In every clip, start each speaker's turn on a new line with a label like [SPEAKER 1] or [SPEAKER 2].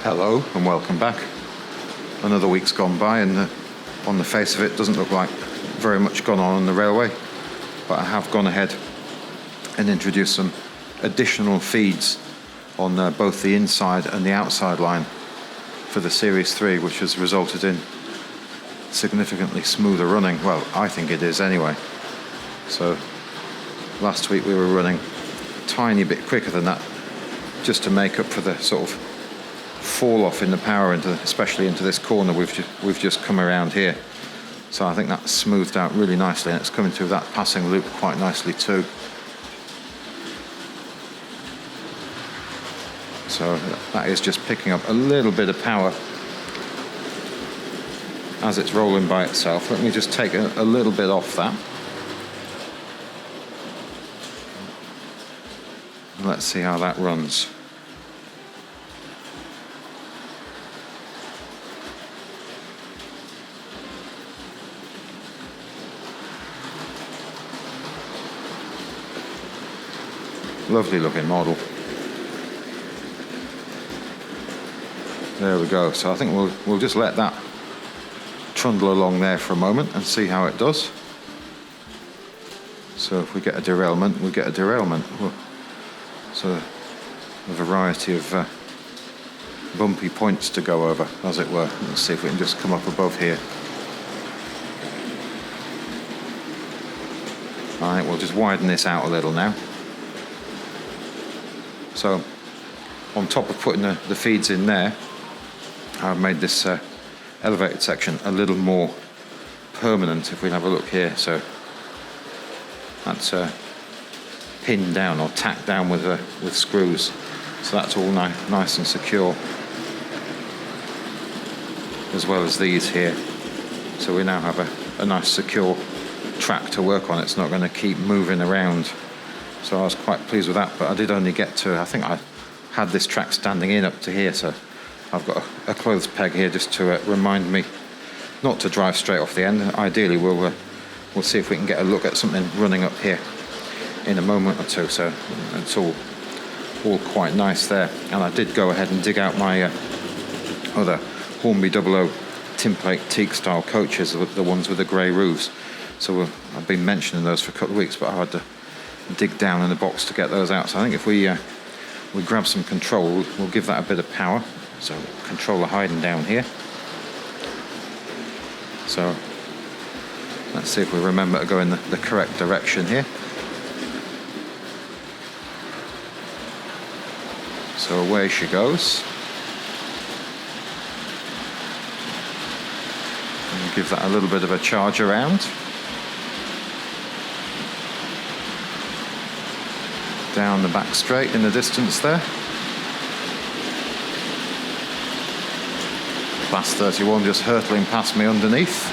[SPEAKER 1] Hello and welcome back. Another week's gone by and on the face of it doesn't look like very much gone on the railway, but I have gone ahead and introduced some additional feeds on both the inside and the outside line for the Series 3, which has resulted in significantly smoother running. Well, I think it is anyway. So last week we were running a tiny bit quicker than that, just to make up for the sort of fall off in the power, especially into this corner we've just come around here. So I think that's smoothed out really nicely, and it's coming through that passing loop quite nicely too. So that is just picking up a little bit of power as it's rolling by itself. Let me just take a little bit off that. Let's see how that runs. Lovely looking model. There we go. So I think we'll just let that trundle along there for a moment and see how it does. So if we get a derailment, we get a derailment. So a variety of bumpy points to go over, as it were. Let's see if we can just come up above here. All right, we'll just widen this out a little now. So on top of putting the feeds in there, I've made this elevated section a little more permanent. If we have a look here, so that's pinned down or tacked down with screws, so that's all nice and secure, as well as these here. So we now have a nice secure track to work on. It's not going to keep moving around. So I was quite pleased with that, but I did only get to, I think I had this track standing in up to here, so I've got a clothes peg here just to remind me not to drive straight off the end. Ideally we'll see if we can get a look at something running up here in a moment or two. So it's all quite nice there. And I did go ahead and dig out my other Hornby Dublo tinplate teak style coaches, the ones with the grey roofs. So I've been mentioning those for a couple of weeks, but I had to dig down in the box to get those out. So I think if we grab some control, we'll give that a bit of power. So controller hiding down here. So let's see if we remember to go in the correct direction here. So away she goes. And give that a little bit of a charge around. Down the back straight in the distance there. Class 31 just hurtling past me underneath.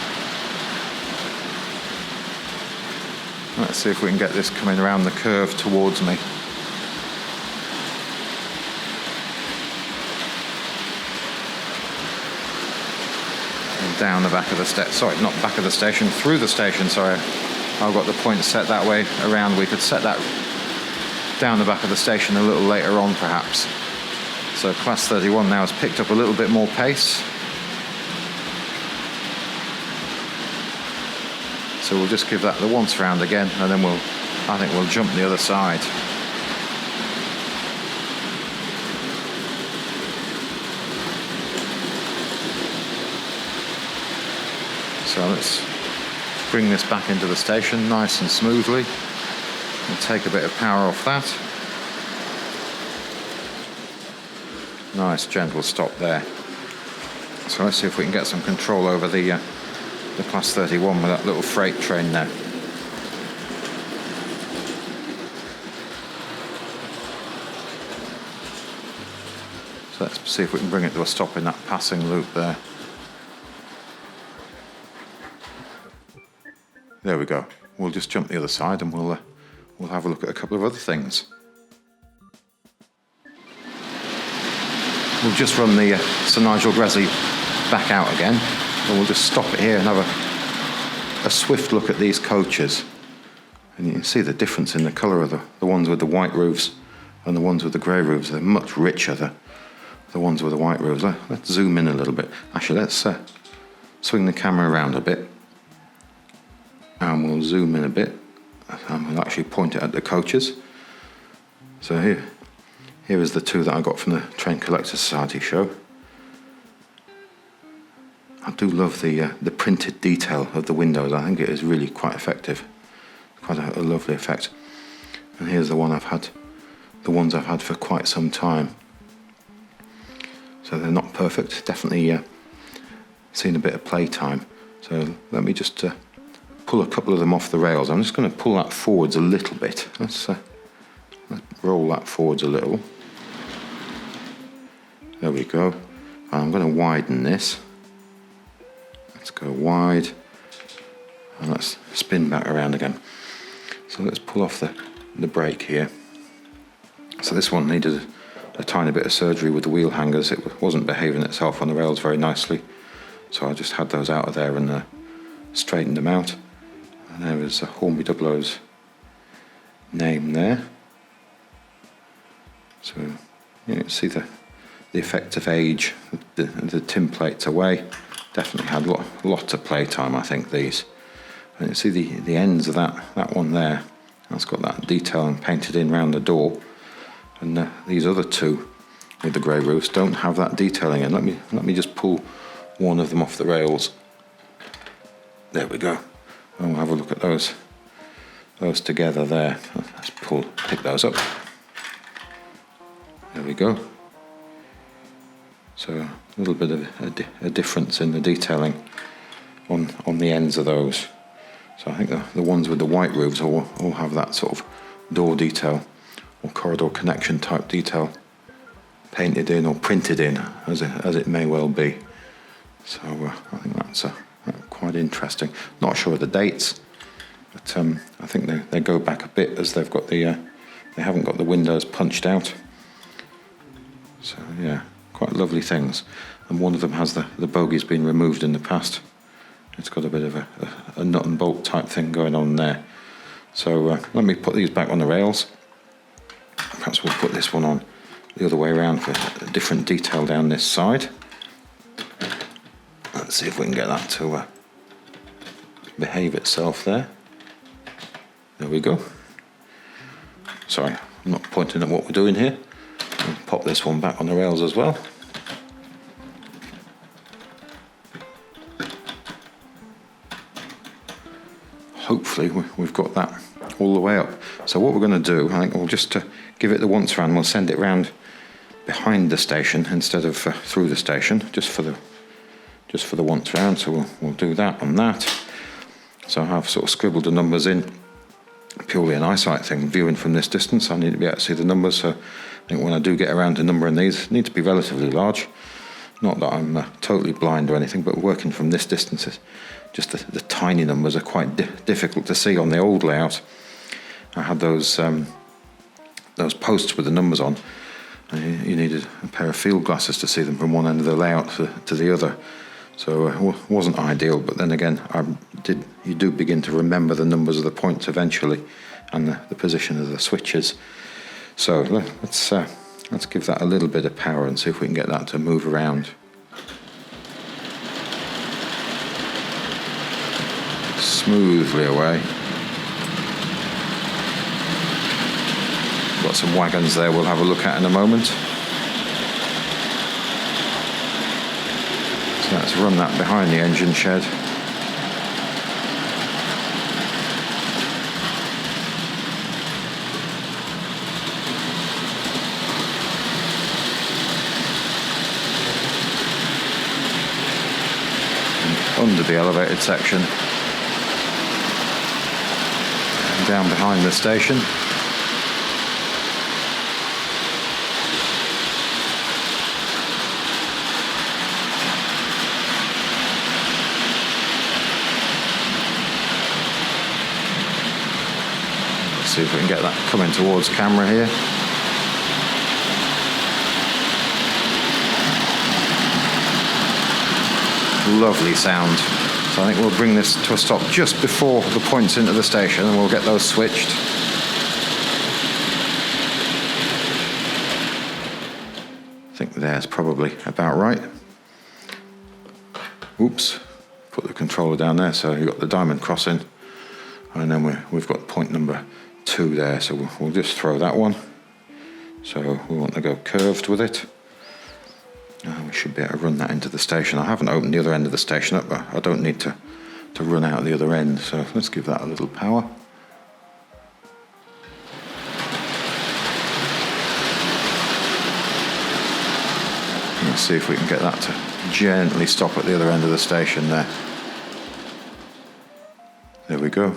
[SPEAKER 1] Let's see if we can get this coming around the curve towards me. And down the back of the sorry, not back of the station, through the station, sorry. I've got the point set that way around. We could set that down the back of the station a little later on perhaps. So class 31 now has picked up a little bit more pace. So we'll just give that the once round again, and then I think we'll jump the other side. So let's bring this back into the station nice and smoothly. And take a bit of power off that. Nice gentle stop there. So let's see if we can get some control over the class 31 with that little freight train there. So let's see if we can bring it to a stop in that passing loop there. There we go. We'll just jump the other side and we'll have a look at a couple of other things. We'll just run the Sir Nigel Gresley back out again, and we'll just stop it here and have a swift look at these coaches. And you can see the difference in the colour of the ones with the white roofs and the ones with the grey roofs. They're much richer. The the ones with the white roofs. Let's zoom in a little bit. Actually, let's swing the camera around a bit, and we'll zoom in a bit, and we'll actually point it at the coaches. So here is the two that I got from the Train Collector Society show. I do love the printed detail of the windows. I think it is really quite effective. Quite a lovely effect. And here's the one the ones I've had for quite some time. So they're not perfect, definitely seen a bit of play time. So let me just pull a couple of them off the rails. I'm just going to pull that forwards a little bit. Let's roll that forwards a little. There we go. And I'm going to widen this. Let's go wide. And let's spin back around again. So let's pull off the brake here. So this one needed a tiny bit of surgery with the wheel hangers. It wasn't behaving itself on the rails very nicely. So I just had those out of there and straightened them out. And there is Hornby Dublo's name there. So you can see the effect of age, the tin plates away. Definitely had lots of playtime, I think, these. And you see the ends of that one there. That's got that detail and painted in round the door. And these other two with the grey roofs don't have that detailing in. Let me just pull one of them off the rails. There we go. And we'll have a look at those together there. Let's pick those up. There we go. So a little bit of a difference in the detailing on the ends of those. So I think the ones with the white roofs all have that sort of door detail or corridor connection type detail painted in or printed in, as it may well be. So I think that's quite interesting. Not sure of the dates, but I think they go back a bit, as they've got they haven't got the windows punched out. So yeah, quite lovely things. And one of them has the bogey's been removed in the past. It's got a bit of a nut and bolt type thing going on there. So let me put these back on the rails. Perhaps we'll put this one on the other way around for a different detail down this side. Let's see if we can get that to behave itself there. There we go. Sorry, I'm not pointing at what we're doing here. I'll pop this one back on the rails as well. Hopefully we've got that all the way up. So what we're going to do, I think we'll just give it the once round. We'll send it round behind the station instead of through the station, just for the once round. So we'll do that on that. So I've sort of scribbled the numbers in, purely an eyesight thing. Viewing from this distance, I need to be able to see the numbers. So I think when I do get around to numbering these, need to be relatively large. Not that I'm totally blind or anything, but working from this distance, just the tiny numbers are quite difficult to see on the old layout. I had those posts with the numbers on, and you needed a pair of field glasses to see them from one end of the layout to the other. So it wasn't ideal, but then again, you do begin to remember the numbers of the points eventually, and the position of the switches. So let's give that a little bit of power and see if we can get that to move around. Smoothly away. Got some wagons there we'll have a look at in a moment. So let's run that behind the engine shed. Under the elevated section, and down behind the station. Let's see if we can get that coming towards camera here. Lovely sound. So I think we'll bring this to a stop just before the points into the station, and we'll get those switched. I think there's probably about right. Oops, put the controller down there, so you've got the diamond crossing, and then we've got point number 2 there, so we'll just throw that one. So we want to go curved with it. We should be able to run that into the station. I haven't opened the other end of the station up, but I don't need to run out the other end, so let's give that a little power. Let's see if we can get that to gently stop at the other end of the station there. There we go.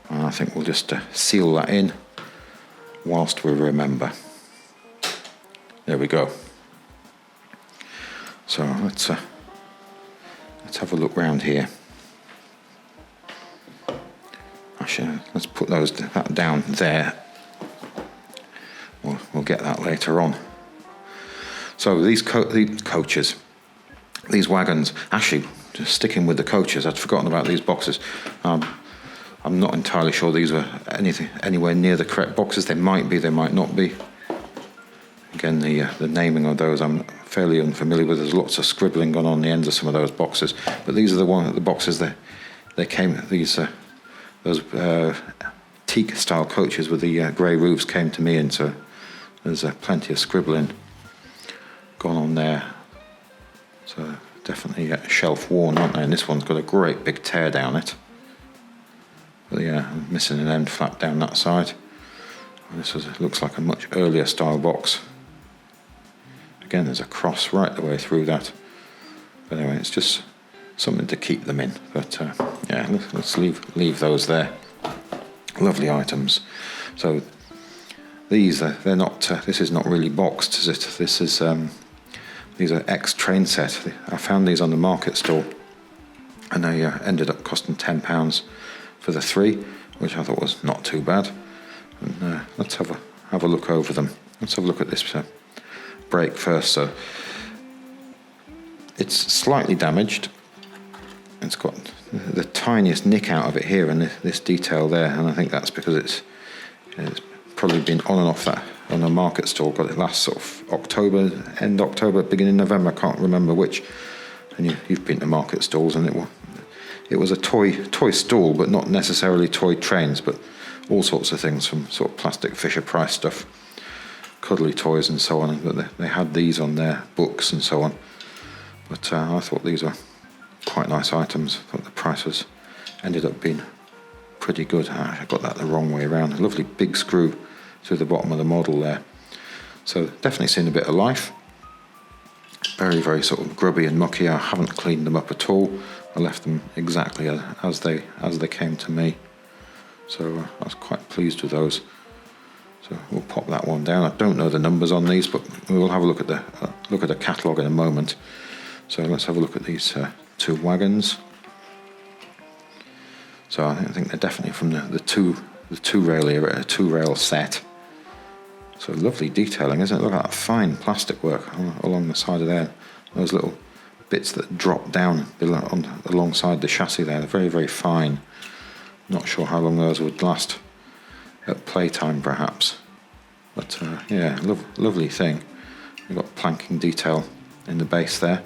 [SPEAKER 1] And I think we'll just seal that in whilst we remember. There we go. So let's have a look round here. Actually, let's put that down there. We'll get that later on. So these coaches, these wagons, actually, just sticking with the coaches, I'd forgotten about these boxes. I'm not entirely sure these were anywhere near the correct boxes. They might be, they might not be. Again, the naming of those I'm fairly unfamiliar with. There's lots of scribbling going on the ends of some of those boxes. But these are the boxes that they came. Those teak style coaches with the grey roofs came to me in. So there's plenty of scribbling gone on there. So definitely shelf worn, aren't they? And this one's got a great big tear down it. But yeah, I'm missing an end flap down that side. And this looks like a much earlier style box. Again, there's a cross right the way through that. But anyway, it's just something to keep them in. But yeah, let's leave those there. Lovely items. So these they're not. This is not really boxed, is it? This is these are ex-train set. I found these on the market stall, and they ended up costing £10 for the 3, which I thought was not too bad. And let's have a look over them. Let's have a look at this brake first. So it's slightly damaged. It's got the tiniest nick out of it here, and this detail there, and I think that's because it's probably been on and off that on a market stall. Got it last sort of October, end October, beginning November. I can't remember which. And you've been to market stalls, and it was a toy stall, but not necessarily toy trains, but all sorts of things, from sort of plastic Fisher-Price stuff, cuddly toys and so on. But they had these on their books and so on. But I thought these were quite nice items. I thought the price ended up being pretty good. I got that the wrong way around. A lovely big screw through the bottom of the model there. So definitely seen a bit of life. Very, very sort of grubby and mucky. I haven't cleaned them up at all. I left them exactly as they came to me. So I was quite pleased with those. So we'll pop that one down. I don't know the numbers on these, but we will have a look at the catalogue in a moment. So let's have a look at these 2 wagons. So I think they're definitely from the two rail era, a 2-rail set. So lovely detailing, isn't it? Look at that fine plastic work along the side of there. Those little bits that drop down alongside the chassis there. They're very, very fine. Not sure how long those would last at playtime, perhaps. But yeah, lovely thing. You've got planking detail in the base there.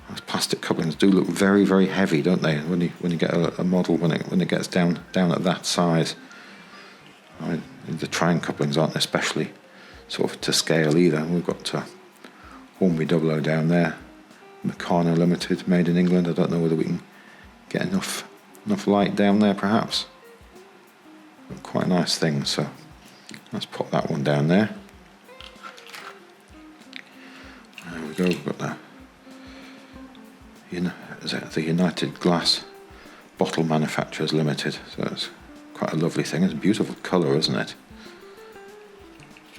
[SPEAKER 1] Those plastic couplings do look very, very heavy, don't they? When you get a model when it gets down at that size. I mean, the triangle couplings aren't especially sort of to scale either. We've got Hornby Dublo down there, Meccano Limited, made in England. I don't know whether we can get enough light down there, perhaps. But quite a nice thing. So let's pop that one down there. There we go. We've got the United Glass Bottle Manufacturers Limited. So it's quite a lovely thing. It's a beautiful colour, isn't it?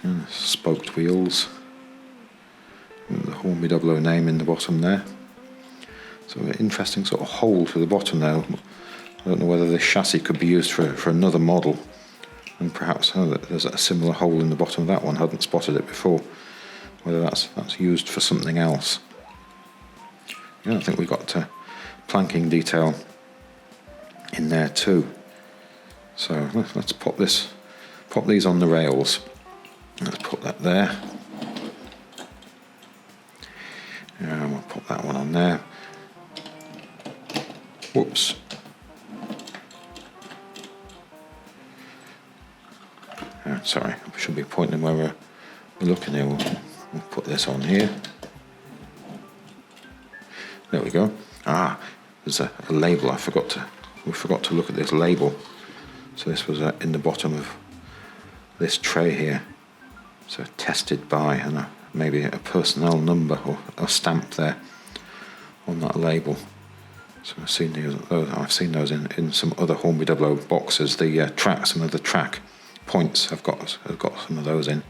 [SPEAKER 1] And spoked wheels. And the Hornby Dublo name in the bottom there. So an interesting sort of hole to the bottom there. I don't know whether this chassis could be used for another model. And perhaps there's a similar hole in the bottom of that one. I hadn't spotted it before. Whether that's used for something else. Yeah, I think we've got planking detail in there too. So let's pop these on the rails. Let's put that there. down there. Whoops. Sorry, I should be pointing where we're looking here. We'll put this on here. There we go. There's a label. We forgot to look at this label. So this was in the bottom of this tray here. So tested by, and maybe a personnel number or a stamp there on that label. So I've seen those in some other Hornby Dublo boxes. Some of the track points have got some of those in.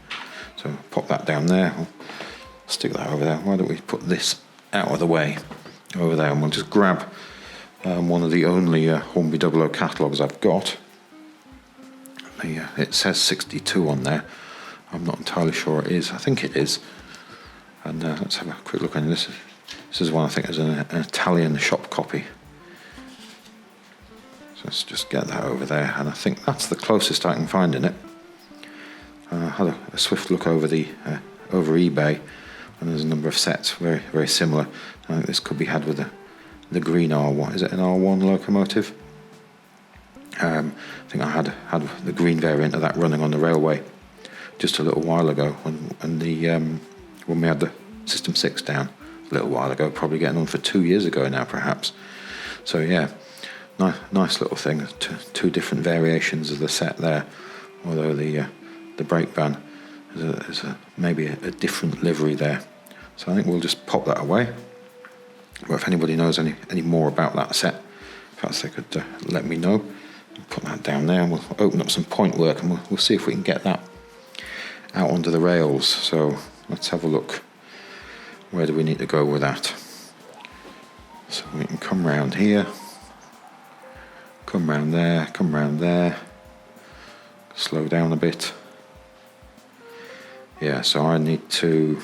[SPEAKER 1] So pop that down there. We'll stick that over there. Why don't we put this out of the way over there, and we'll just grab one of the only Hornby Dublo catalogues I've got. It says 62 on there. I'm not entirely sure it is. I think it is. And let's have a quick look at this. This is one I think is an Italian shop copy. So let's just get that over there, and I think that's the closest I can find in it. I had a swift look over over eBay, and there's a number of sets very, very similar. I think this could be had with the green R1. Is it an R1 locomotive? I think I had the green variant of that running on the railway just a little while ago when we had the System 6 down a little while ago, probably getting on for 2 years ago now perhaps. So yeah, nice little thing. Two different variations of the set there, although the brake van is maybe a different livery there. So I think we'll just pop that away. But if anybody knows any more about that set, perhaps they could let me know. Put that down there, and we'll open up some point work, and we'll see if we can get that out onto the rails. So let's have a look. Where do we need to go with that? So we can come round here, come round there, slow down a bit. Yeah, so I need to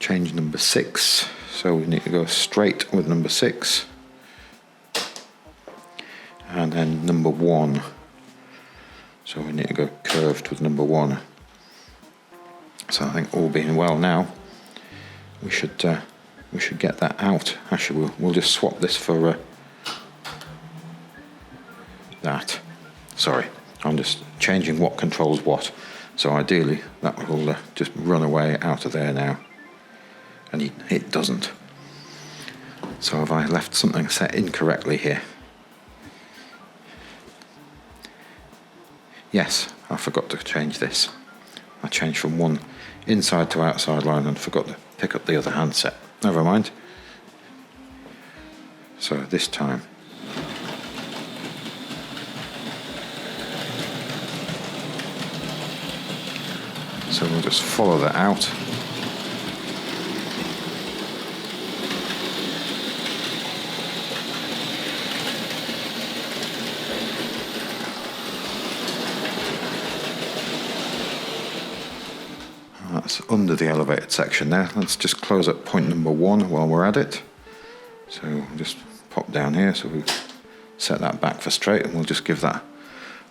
[SPEAKER 1] change number 6. So we need to go straight with number 6. And then number 1. So we need to go curved with number 1. So I think all being well now, we should get that out. Actually, we'll just swap this for that. Sorry, I'm just changing what controls what. So ideally, that will just run away out of there now. And it doesn't. So have I left something set incorrectly here? Yes, I forgot to change this. I changed from one inside to outside line and forgot to pick up the other handset. Never mind. So this time, so we'll just follow that out. That's under the elevated section there. Let's just close up point number 1 while we're at it. So we'll just pop down here, so we set that back for straight, and we'll just give that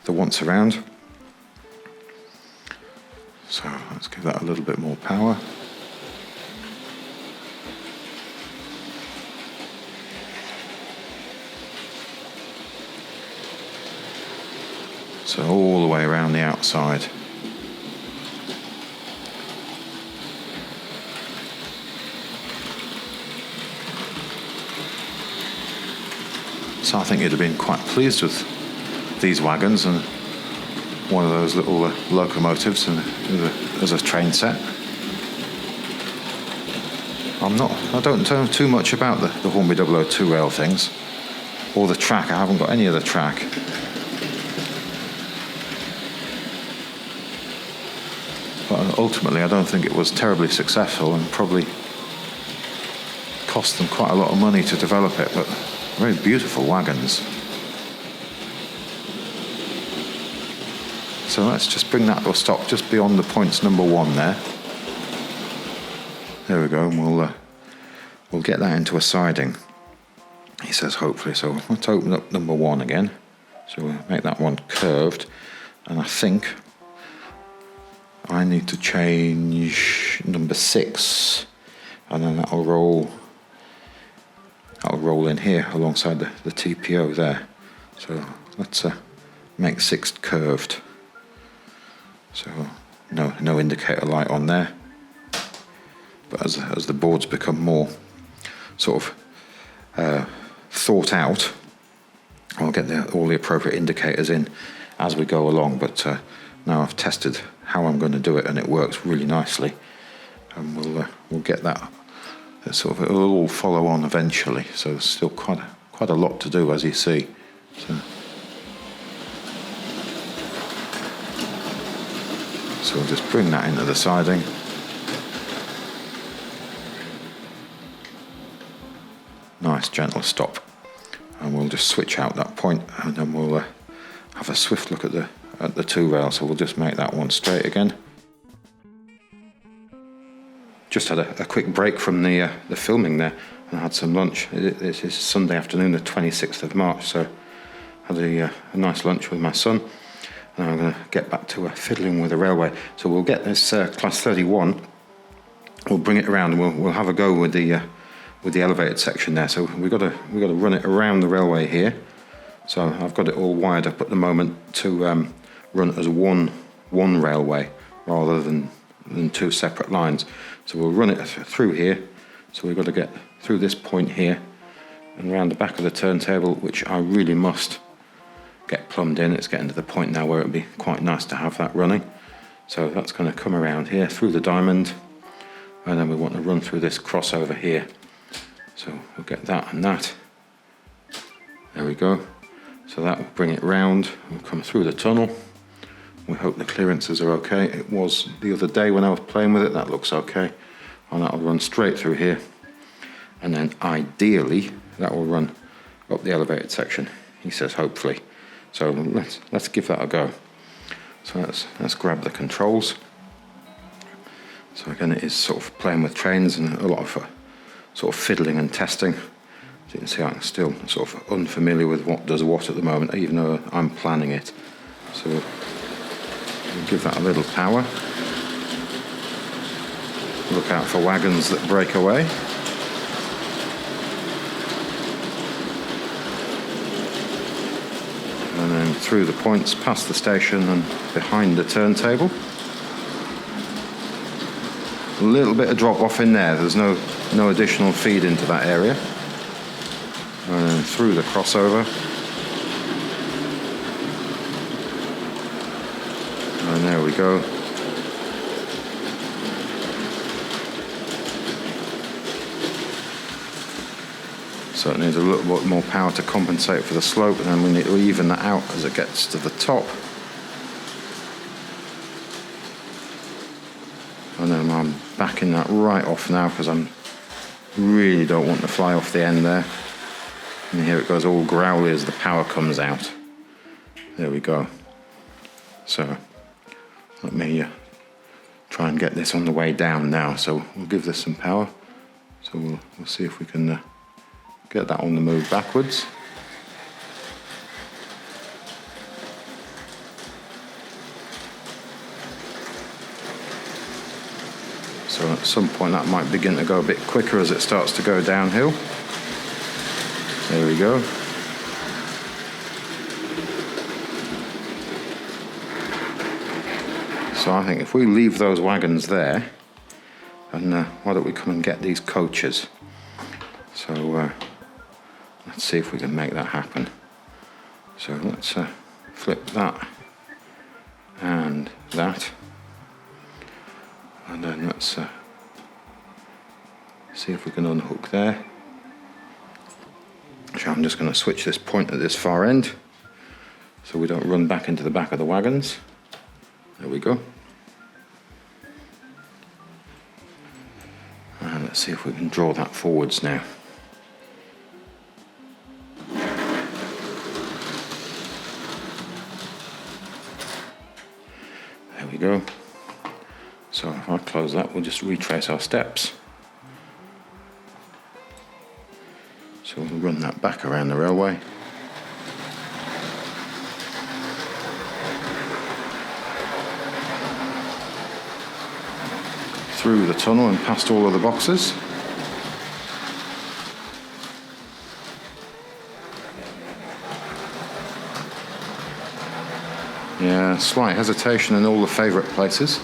[SPEAKER 1] the once around. So let's give that a little bit more power. So all the way around the outside. So I think you'd have been quite pleased with these wagons and one of those little locomotives and as a train set. I don't know too much about the Hornby Dublo 2 rail things or the track. I haven't got any of the track. But ultimately I don't think it was terribly successful and probably cost them quite a lot of money to develop it, but very beautiful wagons. So let's just bring that to a stop just beyond the points number 1 there. There we go, and we'll get that into a siding. He says hopefully. So let's open up number 1 again. So we'll make that one curved, and I think I need to change number 6 and then that'll roll in here alongside the TPO there. So let's make 6 curved. So no indicator light on there. But as the boards become more sort of thought out, I'll get all the appropriate indicators in as we go along. But now I've tested how I'm going to do it, and it works really nicely. And we'll get that sort of, it'll all follow on eventually. So there's still quite a lot to do, as you see. So we'll just bring that into the siding. Nice gentle stop, and we'll just switch out that point, and then we'll have a swift look at the 2 rails. So we'll just make that one straight again. Just had a quick break from the filming there, and I had some lunch. This is Sunday afternoon, the 26th of March, so I had a nice lunch with my son, and I'm going to get back to fiddling with the railway. So we'll get this class 31, we'll bring it around, and we'll have a go with the elevated section there. So we've got to run it around the railway here. So I've got it all wired up at the moment to run as one railway rather than 2 separate lines. So we'll run it through here. So we've got to get through this point here and around the back of the turntable, which I really must get plumbed in. It's getting to the point now where it'd be quite nice to have that running. So that's going to come around here through the diamond, and then we want to run through this crossover here. So we'll get that and that. There we go. So that will bring it round. We'll come through the tunnel. We hope the clearances are okay. It was the other day when I was playing with it. That looks okay. And that will run straight through here. And then ideally, that will run up the elevated section. He says hopefully. So let's give that a go. So let's grab the controls. So again, it is sort of playing with trains and a lot of sort of fiddling and testing. As you can see, I'm still sort of unfamiliar with what does what at the moment, even though I'm planning it. So we'll give that a little power. Look out for wagons that break away. And then through the points, past the station and behind the turntable. A little bit of drop off in there. There's no additional feed into that area. And then through the crossover. And there we go. So it needs a little bit more power to compensate for the slope, and then we need to even that out as it gets to the top. And then I'm backing that right off now because I really don't want to fly off the end there. And here it goes all growly as the power comes out. There we go. So let me try and get this on the way down now. So we'll give this some power. So we'll see if we can get that on the move backwards. So at some point that might begin to go a bit quicker as it starts to go downhill. There we go. So I think if we leave those wagons there, and why don't we come and get these coaches? So let's see if we can make that happen. So let's flip that and that. And then let's see if we can unhook there. So I'm just going to switch this point at this far end so we don't run back into the back of the wagons. There we go. And let's see if we can draw that forwards now. There we go. So if I close that, we'll just retrace our steps. So we'll run that back around the railway. Through the tunnel and past all of the boxes. Yeah, slight hesitation in all the favourite places.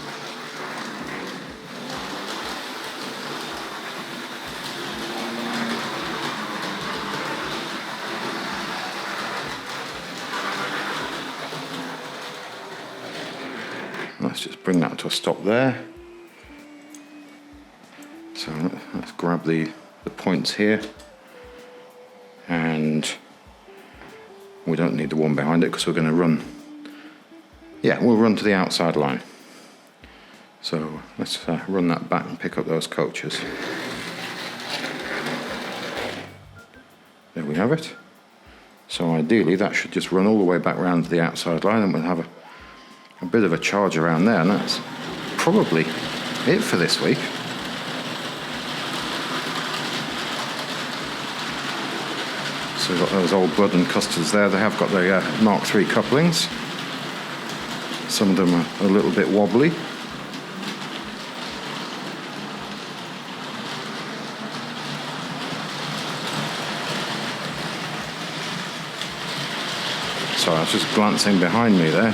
[SPEAKER 1] Let's just bring that to a stop there. So let's grab the points here, and we don't need the one behind it because we're going to run. Yeah, we'll run to the outside line. So let's run that back and pick up those coaches. There we have it. So ideally that should just run all the way back round to the outside line, and we'll have a bit of a charge around there, and that's probably it for this week. So we've got those old Blood and Custards there. They have got the Mark III couplings. Some of them are a little bit wobbly. So I was just glancing behind me there.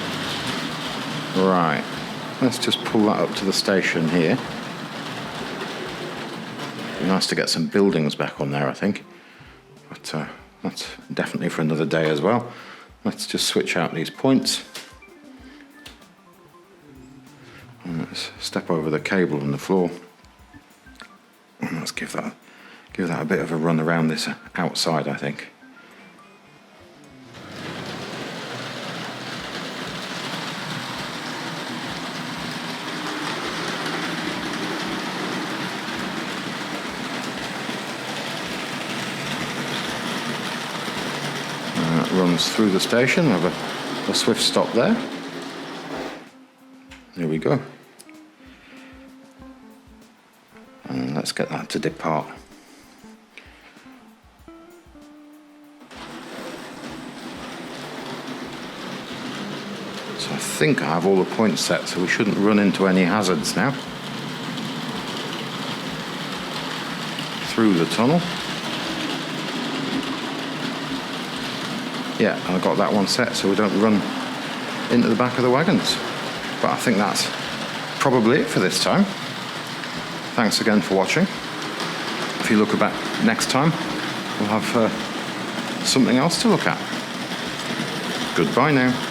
[SPEAKER 1] Right, let's just pull that up to the station here. Be nice to get some buildings back on there, I think. But that's definitely for another day as well. Let's just switch out these points. And let's step over the cable on the floor. And let's give that a bit of a run around this outside, I think. Runs through the station, have a swift stop there. There we go. And let's get that to depart. So I think I have all the points set, so we shouldn't run into any hazards now. Through the tunnel. Yeah, I got that one set so we don't run into the back of the wagons. But I think that's probably it for this time. Thanks again for watching. If you look back next time, we'll have something else to look at. Goodbye now.